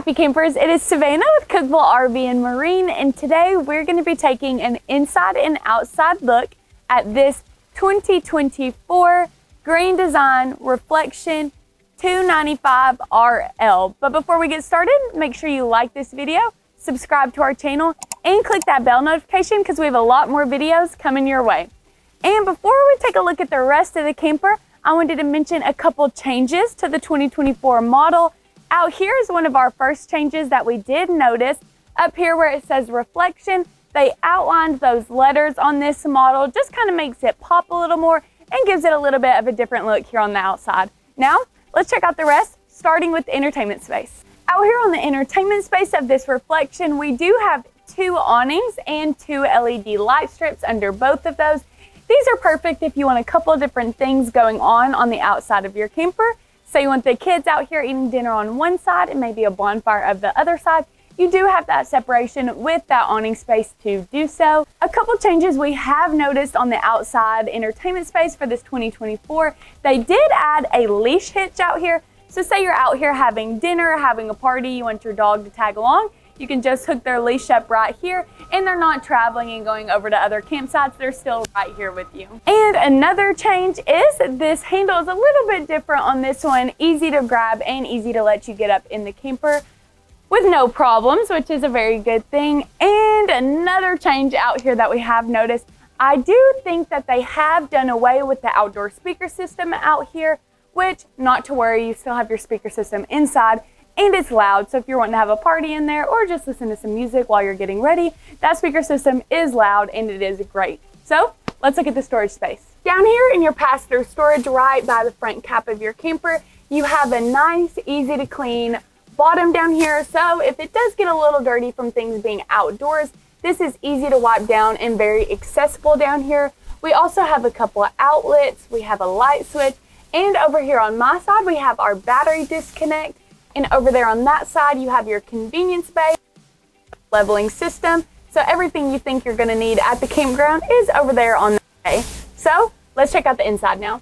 Happy campers, it is Savannah with Cookeville RV and Marine, and today we're going to be taking an inside and outside look at this 2024 Grand Design Reflection 295 RL. But before we get started, make sure you like this video, subscribe to our channel, and click that bell notification because we have a lot more videos coming your way. And before we take a look at the rest of the camper, I wanted to mention a couple changes to the 2024 model. Out here is one of our first changes that we did notice. Up here where it says reflection, they outlined those letters on this model, just kind of makes it pop a little more and gives it a little bit of a different look here on the outside. Now, let's check out the rest, starting with the entertainment space. Out here on the entertainment space of this reflection, we do have 2 awnings and 2 LED light strips under both of those. These are perfect if you want a couple of different things going on the outside of your camper. So you want the kids out here eating dinner on one side and maybe a bonfire of the other side. You do have that separation with that awning space to do so. A couple changes we have noticed on the outside entertainment space for this 2024. They did add a leash hitch out here. So say you're out here having dinner, having a party, you want your dog to tag along, you can just hook their leash up right here and they're not traveling and going over to other campsites. They're still right here with you. And another change is this handle is a little bit different on this one. Easy to grab and easy to let you get up in the camper with no problems, which is a very good thing. And another change out here that we have noticed, I do think that they have done away with the outdoor speaker system out here, which, not to worry, you still have your speaker system inside. And it's loud, so if you're wanting to have a party in there or just listen to some music while you're getting ready, that speaker system is loud and it is great. So let's look at the storage space. Down here in your pass-through storage right by the front cap of your camper, you have a nice, easy to clean bottom down here. So if it does get a little dirty from things being outdoors, this is easy to wipe down and very accessible down here. We also have a couple of outlets, we have a light switch, and over here on my side, we have our battery disconnect. And over there on that side, you have your convenience bay, leveling system. So everything you think you're gonna need at the campground is over there on that bay. So let's check out the inside now.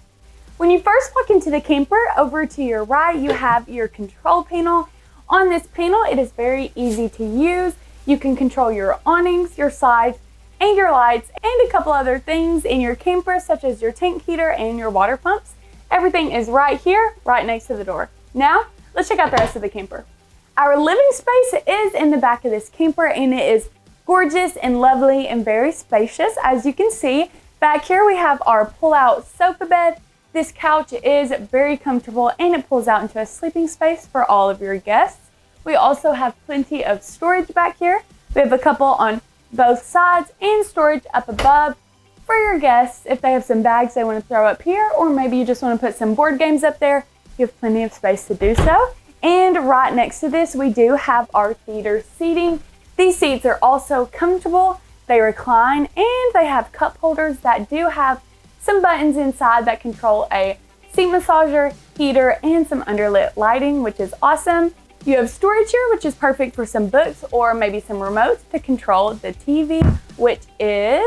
When you first walk into the camper, over to your right, you have your control panel. On this panel, it is very easy to use. You can control your awnings, your sides, and your lights, and a couple other things in your camper, such as your tank heater and your water pumps. Everything is right here, right next to the door. Now, let's check out the rest of the camper. Our living space is in the back of this camper and it is gorgeous and lovely and very spacious. As you can see, back here we have our pull-out sofa bed. This couch is very comfortable and it pulls out into a sleeping space for all of your guests. We also have plenty of storage back here. We have a couple on both sides and storage up above for your guests if they have some bags they want to throw up here, or maybe you just want to put some board games up there. You have plenty of space to do so. And right next to this, we do have our theater seating. These seats are also comfortable, they recline, and they have cup holders that do have some buttons inside that control a seat massager, heater, and some underlit lighting, which is awesome. You have storage here, which is perfect for some books or maybe some remotes to control the TV, which is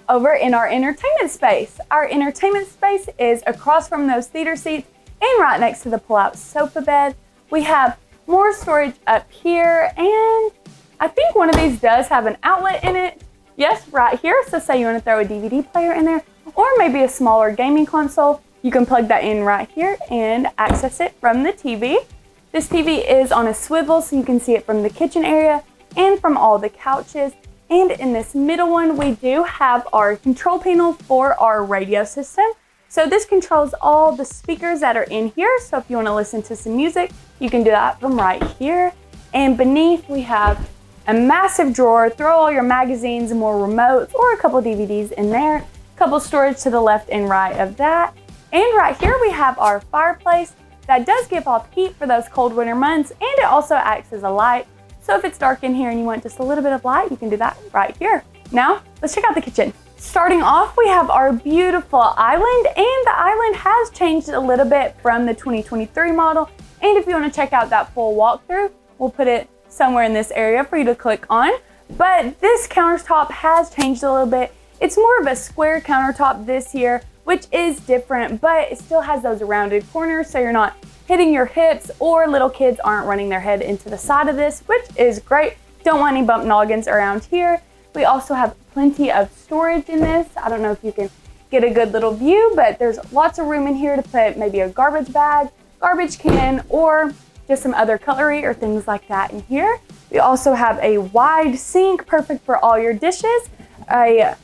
over in our entertainment space. Our entertainment space is across from those theater seats and right next to the pull-out sofa bed. We have more storage up here, and I think one of these does have an outlet in it. Yes, right here. So say you want to throw a DVD player in there, or maybe a smaller gaming console, you can plug that in right here and access it from the TV. This TV is on a swivel, so you can see it from the kitchen area and from all the couches. And in this middle one, we do have our control panel for our radio system. So this controls all the speakers that are in here. So if you want to listen to some music, you can do that from right here. And beneath we have a massive drawer. Throw all your magazines and more remotes or a couple DVDs in there. A couple storage to the left and right of that. And right here we have our fireplace that does give off heat for those cold winter months, and it also acts as a light. So if it's dark in here and you want just a little bit of light, you can do that right here. Now, let's check out the kitchen. Starting off, we have our beautiful island, and the island has changed a little bit from the 2023 model. And if you want to check out that full walkthrough, we'll put it somewhere in this area for you to click on. But this countertop has changed a little bit. It's more of a square countertop this year, which is different, but it still has those rounded corners, so you're not hitting your hips, or little kids aren't running their head into the side of this, which is great. Don't want any bump noggins around here. We also have plenty of storage in this. I don't know if you can get a good little view, but there's lots of room in here to put maybe a garbage bag, garbage can, or just some other cutlery or things like that in here. We also have a wide sink, perfect for all your dishes, a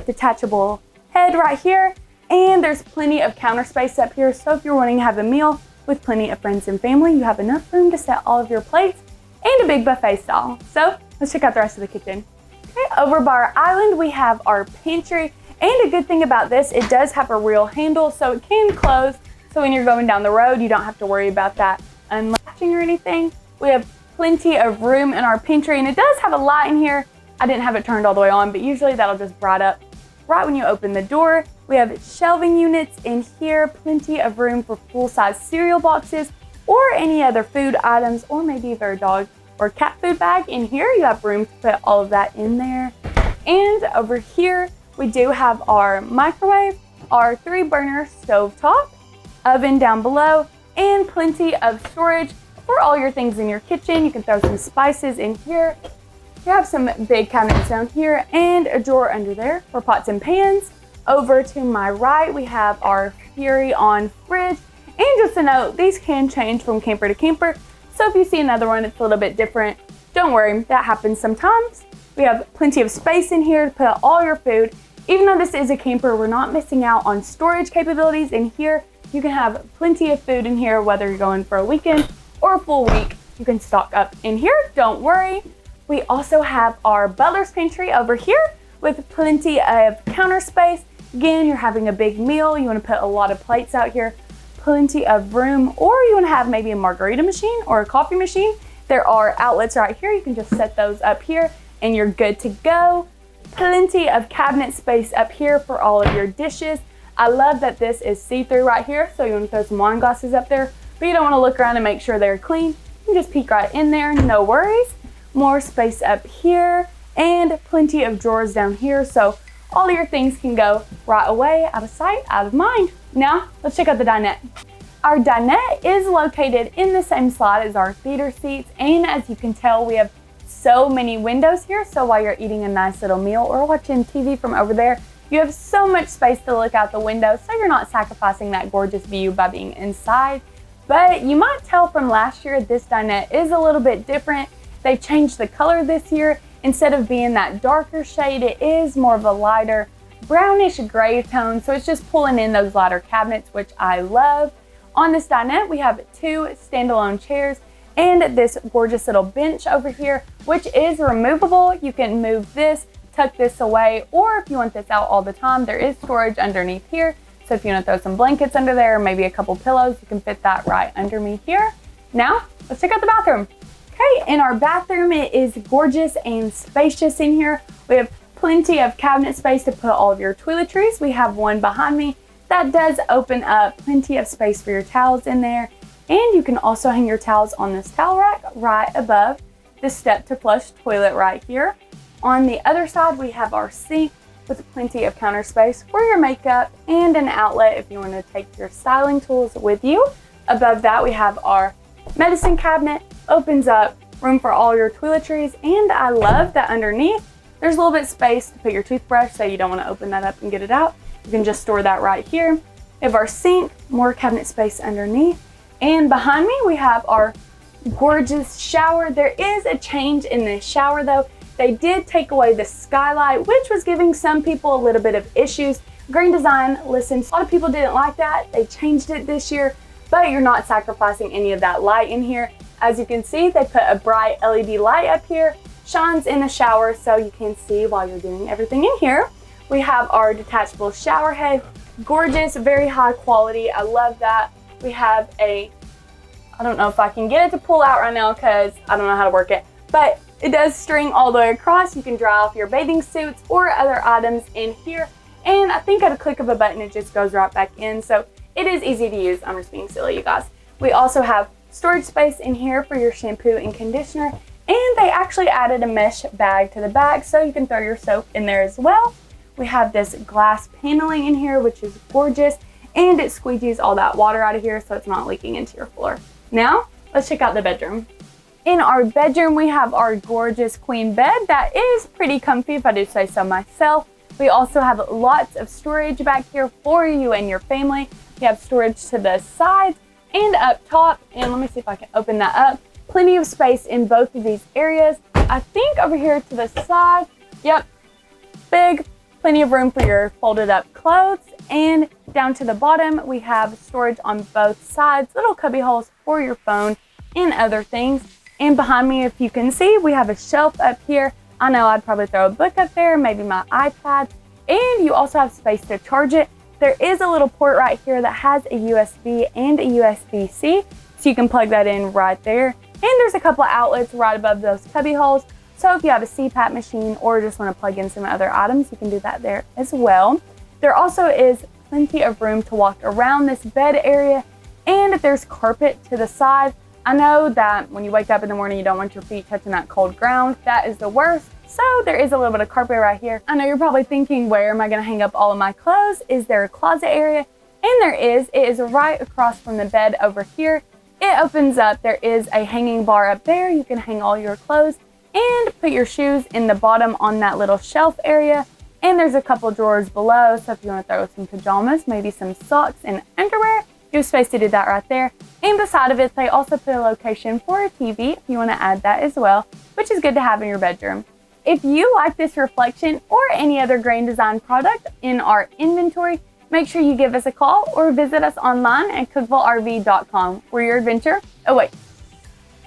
detachable head right here, and there's plenty of counter space up here. So if you're wanting to have a meal with plenty of friends and family, you have enough room to set all of your plates and a big buffet style. So let's check out the rest of the kitchen. Okay, over by our island, we have our pantry. And a good thing about this, it does have a real handle, so it can close. So when you're going down the road, you don't have to worry about that unlatching or anything. We have plenty of room in our pantry, and it does have a light in here. I didn't have it turned all the way on, but usually that'll just bright up right when you open the door. We have shelving units in here, plenty of room for full-size cereal boxes or any other food items, or maybe for a dog or cat food bag. In here, you have room to put all of that in there. And over here, we do have our microwave, our 3-burner stovetop, oven down below, and plenty of storage for all your things in your kitchen. You can throw some spices in here. You have some big cabinets down here and a drawer under there for pots and pans. Over to my right, we have our Fury on fridge. And just a note, these can change from camper to camper. So if you see another one that's a little bit different, don't worry, that happens sometimes. We have plenty of space in here to put all your food. Even though this is a camper, we're not missing out on storage capabilities in here. You can have plenty of food in here, whether you're going for a weekend or a full week. You can stock up in here, don't worry. We also have our butler's pantry over here with plenty of counter space. Again, you're having a big meal, you want to put a lot of plates out here, plenty of room, or you want to have maybe a margarita machine or a coffee machine. There are outlets right here. You can just set those up here and you're good to go. Plenty of cabinet space up here for all of your dishes. I love that this is see-through right here, so you want to throw some wine glasses up there, but you don't want to look around and make sure they're clean. You can just peek right in there, no worries. More space up here and plenty of drawers down here, so all of your things can go right away, out of sight, out of mind. Now, let's check out the dinette. Our dinette is located in the same slot as our theater seats, and as you can tell, we have so many windows here, so while you're eating a nice little meal or watching TV from over there, you have so much space to look out the window, so you're not sacrificing that gorgeous view by being inside. But you might tell from last year, this dinette is a little bit different. They changed the color this year. Instead of being that darker shade, it is more of a lighter brownish gray tone, so it's just pulling in those lighter cabinets, which I love. On this dinette, we have 2 standalone chairs and this gorgeous little bench over here, which is removable. You can move this, tuck this away, or if you want this out all the time, there is storage underneath here. So if you want to throw some blankets under there, or maybe a couple pillows, you can fit that right under me here. Now, let's check out the bathroom. Okay, in our bathroom, it is gorgeous and spacious in here. We have plenty of cabinet space to put all of your toiletries. We have one behind me that does open up, plenty of space for your towels in there. And you can also hang your towels on this towel rack right above the step to flush toilet right here. On the other side, we have our sink with plenty of counter space for your makeup and an outlet if you want to take your styling tools with you. Above that, we have our medicine cabinet, opens up, room for all your toiletries, and I love that underneath there's a little bit of space to put your toothbrush, so you don't want to open that up and get it out. You can just store that right here. We have our sink, more cabinet space underneath, and behind me we have our gorgeous shower. There is a change in this shower though. They did take away the skylight, which was giving some people a little bit of issues. Green Design listened. A lot of people didn't like that. They changed it this year, but you're not sacrificing any of that light in here. As you can see, they put a bright LED light up here, shines in the shower so you can see while you're doing everything in here. We have our detachable shower head, gorgeous, very high quality. I love that. We have I don't know if I can get it to pull out right now because I don't know how to work it, but it does string all the way across. You can dry off your bathing suits or other items in here. And I think at a click of a button, it just goes right back in. So it is easy to use. I'm just being silly, you guys. We also have storage space in here for your shampoo and conditioner. And they actually added a mesh bag to the back so you can throw your soap in there as well. We have this glass paneling in here, which is gorgeous. and it squeegees all that water out of here so it's not leaking into your floor. Now, let's check out the bedroom. In our bedroom, we have our gorgeous queen bed that is pretty comfy, if I do say so myself. We also have lots of storage back here for you and your family. We have storage to the sides and up top, and let me see if I can open that up. Plenty of space in both of these areas. I think over here to the side, yep, big, plenty of room for your folded up clothes. And down to the bottom, we have storage on both sides, little cubby holes for your phone and other things. And behind me, if you can see, we have a shelf up here. I know I'd probably throw a book up there, maybe my iPad, and you also have space to charge it. There is a little port right here that has a USB and a USB-C, so you can plug that in right there. And there's a couple of outlets right above those cubby holes. So if you have a CPAP machine or just want to plug in some other items, you can do that there as well. There also is plenty of room to walk around this bed area, and there's carpet to the side. I know that when you wake up in the morning, you don't want your feet touching that cold ground. That is the worst. So there is a little bit of carpet right here. I know you're probably thinking, where am I going to hang up all of my clothes? Is there a closet area? And there is. It is right across from the bed over here. It opens up. There is a hanging bar up there. You can hang all your clothes and put your shoes in the bottom on that little shelf area. And there's a couple drawers below. So if you want to throw some pajamas, maybe some socks and underwear, you have space to do that right there. And beside of it, they also put a location for a TV if you want to add that as well, which is good to have in your bedroom. If you like this reflection or any other Grand Design product in our inventory, make sure you give us a call or visit us online at cookevilleRV.com, where your adventure awaits.